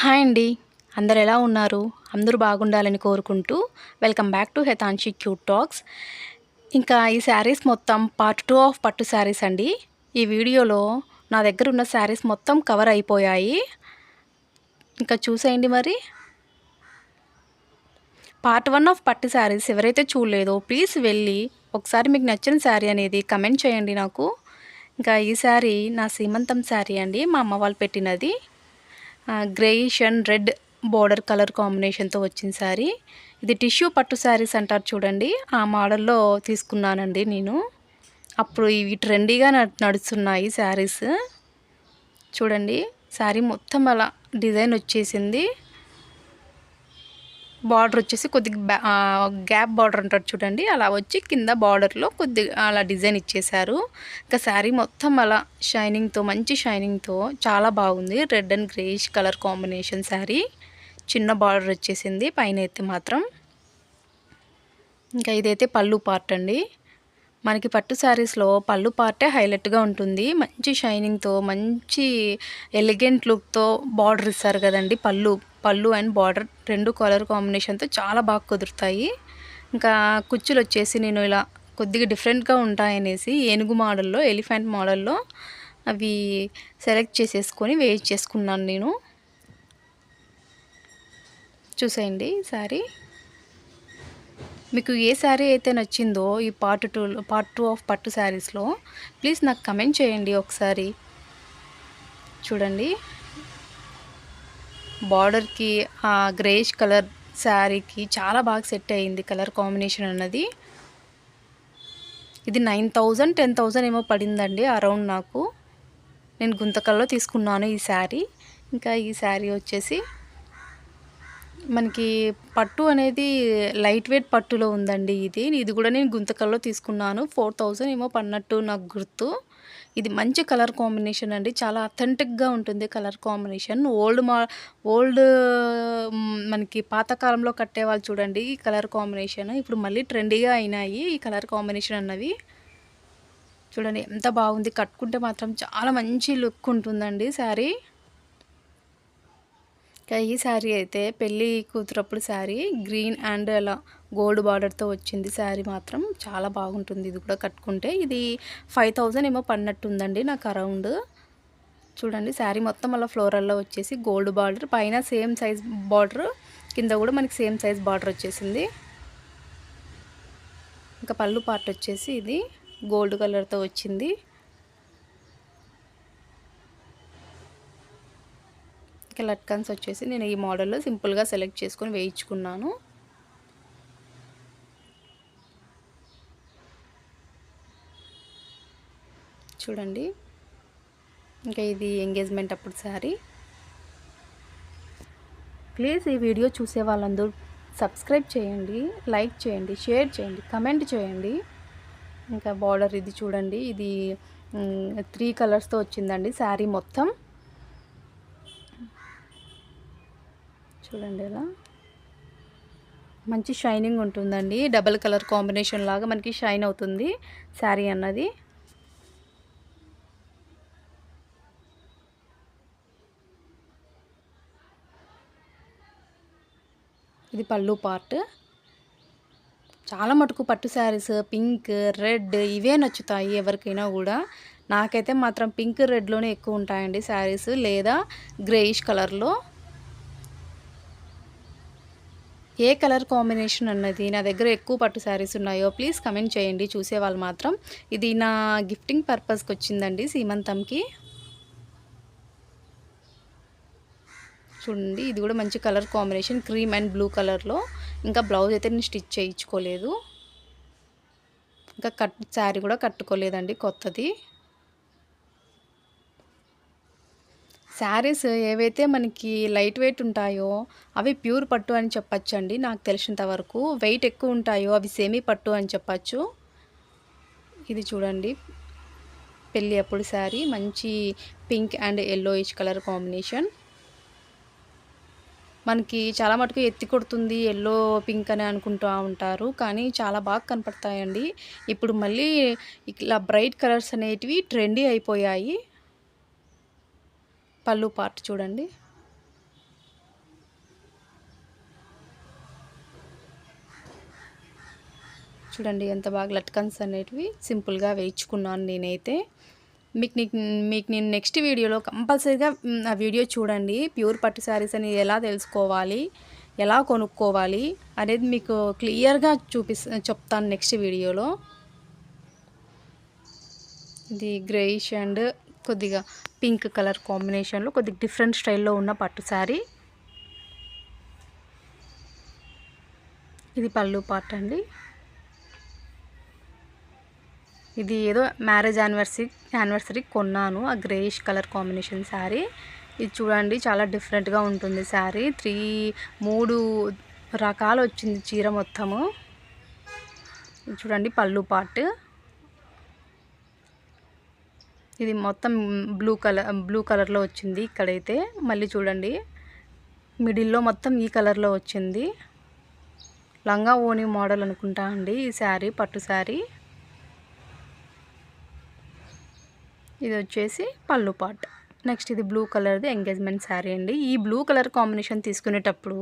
Hi అండి. అందరూ ఎలా ఉన్నారు? అందరూ బాగుండాలని కోరుకుంటూ welcome back to Hetanshi cute talks. ఇంకా ఈ శారీస్ మొత్తం పార్ట్ 2 ఆఫ్ పట్టు శారీస్ అండి. ఈ వీడియోలో నా దగ్గర ఉన్న శారీస్ మొత్తం కవర్ అయిపోయాయి. ఇంకా చూసేయండి మరి. పార్ట్ 1 ఆఫ్ పట్టు శారీస్ ఎవరైతే చూడలేదో ప్లీజ్ వెళ్ళి ఒకసారి మీకు నచ్చిన శారీ అనేది కమెంట్ చేయండి నాకు. ఇంకా ఈ శారీ నా సీమంతం శారీ అండి. మా అమ్మ వాళ్ళు పెట్టినది. Greyish and red border colour కాంబినేషన్తో వచ్చిన శారీ. ఇది టిష్యూ పట్టు శారీస్ అంటారు చూడండి, ఆ మోడల్లో తీసుకున్నానండి నేను. అప్పుడు ఇవి ట్రెండీగా నడుస్తున్నాయి శారీస్. చూడండి, శారీ మొత్తం అలా డిజైన్ వచ్చేసింది. బార్డర్ వచ్చేసి కొద్దిగా గ్యాప్ బార్డర్ అంటారు చూడండి, అలా వచ్చి కింద బార్డర్లో కొద్దిగా అలా డిజైన్ ఇచ్చేశారు. ఇంకా శారీ మొత్తం అలా షైనింగ్తో, మంచి షైనింగ్తో చాలా బాగుంది. Red and greyish colour combination sari. చిన్న బార్డర్ వచ్చేసింది పైన అయితే మాత్రం. ఇంకా ఇదైతే పళ్ళు పార్ట్ అండి. మనకి పట్టు శారీస్లో పళ్ళు పార్టే హైలైట్గా ఉంటుంది. మంచి షైనింగ్తో, మంచి ఎలిగెంట్ లుక్తో బార్డర్ ఇస్తారు కదండి. పళ్ళు అండ్ బార్డర్ రెండు కలర్ కాంబినేషన్తో చాలా బాగా కుదురుతాయి. ఇంకా కుచ్చులు వచ్చేసి నేను ఇలా కొద్దిగా డిఫరెంట్గా ఉంటాయనేసి ఏనుగు మోడల్లో, ఎలిఫెంట్ మోడల్లో అవి సెలెక్ట్ చేసేసుకొని వేయించేసుకున్నాను నేను. చూసేయండి శారీ. మీకు ఏ శారీ అయితే నచ్చిందో ఈ పార్ట్ 2 ఆఫ్ పట్టు శారీస్లో ప్లీజ్ నాకు కమెంట్ చేయండి ఒకసారి. చూడండి, బార్డర్కి ఆ గ్రేష్ కలర్ శారీకి చాలా బాగా సెట్ అయ్యింది కలర్ కాంబినేషన్ అన్నది. ఇది 9,000 10,000 ఏమో పడిందండి అరౌండ్ నాకు. నేను గుంతకల్లో తీసుకున్నాను ఈ శారీ. ఇంకా ఈ శారీ వచ్చేసి మనకి పట్టు అనేది లైట్ వెయిట్ పట్టులో ఉందండి. ఇది కూడా నేను గుంతకల్లో తీసుకున్నాను. 4,000 ఏమో పడినట్టు నాకు గుర్తు. ఇది మంచి కలర్ కాంబినేషన్ అండి. చాలా అథెంటిక్గా ఉంటుంది కలర్ కాంబినేషన్. ఓల్డ్ మనకి పాతకాలంలో కట్టేవాళ్ళు చూడండి ఈ కలర్ కాంబినేషన్. ఇప్పుడు మళ్ళీ ట్రెండీగా అయినాయి ఈ కలర్ కాంబినేషన్ అన్నవి. చూడండి ఎంత బాగుంది. కట్టుకుంటే మాత్రం చాలా మంచి లుక్ ఉంటుందండి శారీ. ఈ శారీ అయితే పెళ్ళి కూతురప్పుడు శారీ, గ్రీన్ అండ్ అలా గోల్డ్ బార్డర్తో వచ్చింది శారీ. మాత్రం చాలా బాగుంటుంది ఇది కూడా కట్టుకుంటే. ఇది 5,000 ఏమో పడినట్టుందండి నాకు అరౌండ్. చూడండి, శారీ మొత్తం అలా ఫ్లోరల్లో వచ్చేసి గోల్డ్ బార్డర్, పైన సేమ్ సైజ్ బార్డర్, కింద కూడా మనకి సేమ్ సైజ్ బార్డర్ వచ్చేసింది. ఇంకా పళ్ళు పార్ట్ వచ్చేసి ఇది గోల్డ్ కలర్తో వచ్చింది. లట్కన్స్ వచ్చేసి నేను ఈ మోడల్లో సింపుల్గా సెలెక్ట్ చేసుకొని వేయించుకున్నాను. చూడండి, ఇంకా ఇది ఎంగేజ్మెంట్ అప్పుడు శారీ. ప్లీజ్ ఈ వీడియో చూసే వాళ్ళందరూ సబ్స్క్రైబ్ చేయండి, లైక్ చేయండి, షేర్ చేయండి, కమెంట్ చేయండి. ఇంకా బార్డర్ ఇది చూడండి, ఇది 3 కలర్స్తో వచ్చిందండి శారీ మొత్తం. చూడండి, ఇలా మంచి షైనింగ్ ఉంటుందండి. డబల్ కలర్ కాంబినేషన్ లాగా మనకి షైన్ అవుతుంది శారీ అన్నది. ఇది పళ్ళు పార్ట్. చాలా మటుకు పట్టు శారీస్ పింక్, రెడ్ ఇవే నచ్చుతాయి ఎవరికైనా కూడా. నాకైతే మాత్రం పింక్, రెడ్లోనే ఎక్కువ ఉంటాయండి శారీస్, లేదా గ్రేయిష్ కలర్లో. ఏ కలర్ కాంబినేషన్ అన్నది నా దగ్గర ఎక్కువ పట్టు శారీస్ ఉన్నాయో ప్లీజ్ కమెంట్ చేయండి చూసేవాళ్ళు మాత్రం. ఇది నా గిఫ్టింగ్ పర్పస్కి వచ్చిందండి సీమంతంకి. చూడండి, ఇది కూడా మంచి colour combination, cream and blue కలర్లో. ఇంకా బ్లౌజ్ అయితే నేను స్టిచ్ చేయించుకోలేదు. ఇంకా శారీ కూడా కట్టుకోలేదండి కొత్తది. శారీస్ ఏవైతే మనకి లైట్ వెయిట్ ఉంటాయో అవి ప్యూర్ పట్టు అని చెప్పచ్చండి. నాకు తెలిసినంత వరకు వెయిట్ ఎక్కువ ఉంటాయో అవి సెమీ పట్టు అని చెప్పచ్చు. ఇది చూడండి, పెళ్ళి అప్పుడు శారీ, మంచి pink and yellowish colour combination. మనకి చాలా మటుకు ఎత్తి కొడుతుంది ఎల్లో పింక్ అని అనుకుంటూ ఉంటారు, కానీ చాలా బాగా కనపడతాయండి. ఇప్పుడు మళ్ళీ ఇలా బ్రైట్ కలర్స్ అనేటివి ట్రెండీ అయిపోయాయి. పళ్ళు పార్ట్ చూడండి, చూడండి ఎంత బాగా లట్కన్స్ అనేటివి సింపుల్గా వేయించుకున్నాను నేనైతే. మీకు నేను నెక్స్ట్ వీడియోలో కంపల్సరీగా ఆ వీడియో చూడండి. ప్యూర్ పట్టు శారీస్ అని ఎలా తెలుసుకోవాలి, ఎలా కొనుక్కోవాలి అనేది మీకు క్లియర్గా చెప్తాను నెక్స్ట్ వీడియోలో. ఇది గ్రేయిష్ అండ్ కొద్దిగా పింక్ కలర్ కాంబినేషన్లో కొద్దిగా డిఫరెంట్ స్టైల్లో ఉన్న పట్టు శారీ. ఇది పళ్ళు పార్ట్ అండి. ఇది ఏదో మ్యారేజ్ యానివర్సరీ కొన్నాను, ఆ గ్రేయిష్ కలర్ కాంబినేషన్ శారీ. ఇది చూడండి చాలా డిఫరెంట్గా ఉంటుంది శారీ. 3 రకాలు వచ్చింది చీర మొత్తము. ఇది చూడండి పళ్ళు పార్ట్. ఇది మొత్తం బ్లూ కలర్లో వచ్చింది ఇక్కడైతే. మళ్ళీ చూడండి మిడిల్లో మొత్తం ఈ కలర్లో వచ్చింది. లంగా ఓణి మోడల్ అనుకుంటా అండి ఈ శారీ, పట్టు శారీ. ఇది వచ్చేసి పళ్ళు పార్ట్. నెక్స్ట్ ఇది బ్లూ కలర్ది ఎంగేజ్మెంట్ శారీ అండి. ఈ బ్లూ కలర్ కాంబినేషన్ తీసుకునేటప్పుడు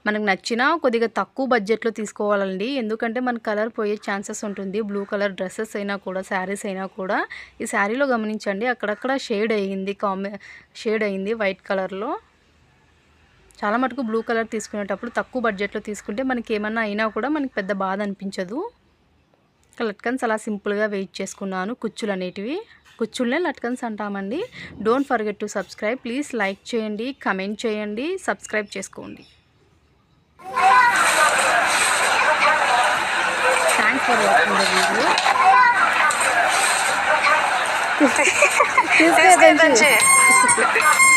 మనకు నచ్చినా కొద్దిగా తక్కువ బడ్జెట్లో తీసుకోవాలండి. ఎందుకంటే మన కలర్ పోయే ఛాన్సెస్ ఉంటుంది. బ్లూ కలర్ డ్రెస్సెస్ అయినా కూడా, శారీస్ అయినా కూడా. ఈ శారీలో గమనించండి అక్కడక్కడ షేడ్ అయింది వైట్ కలర్లో. చాలా మటుకు బ్లూ కలర్ తీసుకునేటప్పుడు తక్కువ బడ్జెట్లో తీసుకుంటే మనకి ఏమన్నా అయినా కూడా మనకి పెద్ద బాధ అనిపించదు. లట్కన్స్ అలా సింపుల్గా వెయిట్ చేసుకున్నాను. కుచ్చులు అనేటివి, కుచ్చుల్నే లట్కన్స్ అంటామండి. Don't forget to subscribe. Please like చేయండి, కమెంట్ చేయండి, సబ్స్క్రైబ్ చేసుకోండి. Thanks for watching the video.